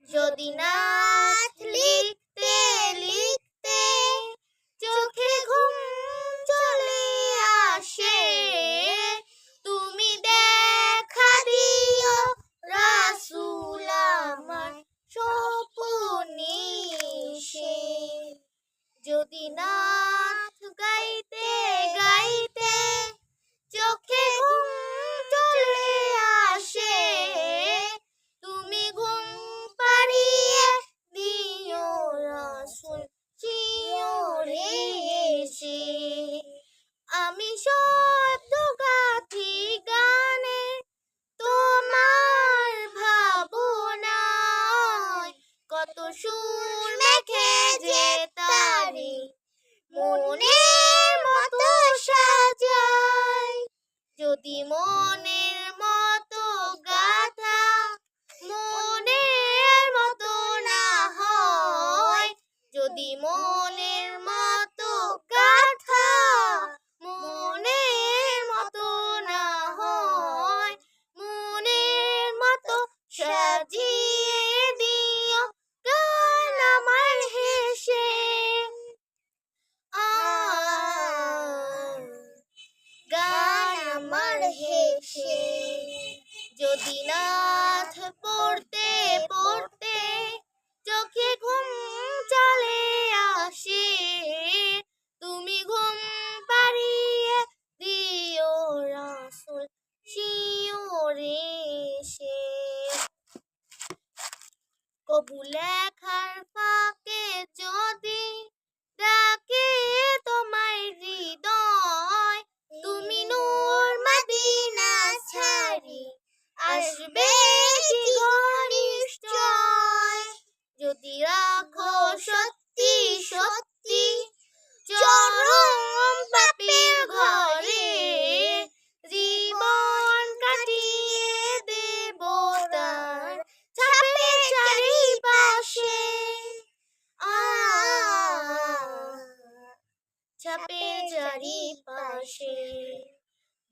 যদি নাথ লিখতে লিখতে চোখে ঘুম চলে আসে, তুমি দেখা দিও রাসূল আমার স্বপনে এসে। যদি নাথ গাইতে গাইতে চোখে ঘুম চলে আসে, তুমি ঘুম পাড়িয়ে দিও রাসূল শিয়রে এসে। আমি শব্দ গাথি গানে তোমার ভাবনায়, কত সুর মেখে যে তারে মনের মতো সাজায়। যদি মনের মতো গাথা মনের মতো না হয়, যদি মনের মতো গাথা মনের মতো না হয়, মনের মতো সাজিয়ে দিও গান আমার হেসে। গান আমার হেসে। যদি নাথ পড়তে পড়তে চোখে ঘুম চলে আসে, তুমি ঘুম পাড়িয়ে দিও রাসূল শিয়রে এসে। কবু লেখার ফাঁকে যদি ডাকে তোমায় হৃদয়, তুমি নূর মদিনা ছাড়ি আসবে কি গো নিশ্চয়। যদি রাখো সত্যি সত্যি চরম পাপের ঘরে, জীবন কাটিয়ে দেব তার ছাপের চারিপাশে। ছাপের চারিপাশে।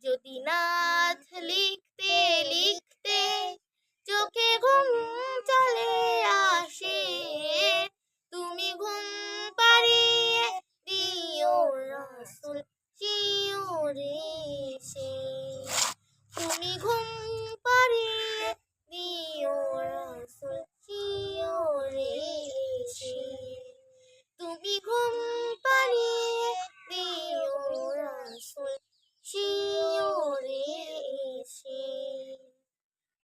যদি নাথ লিখতে লিখতে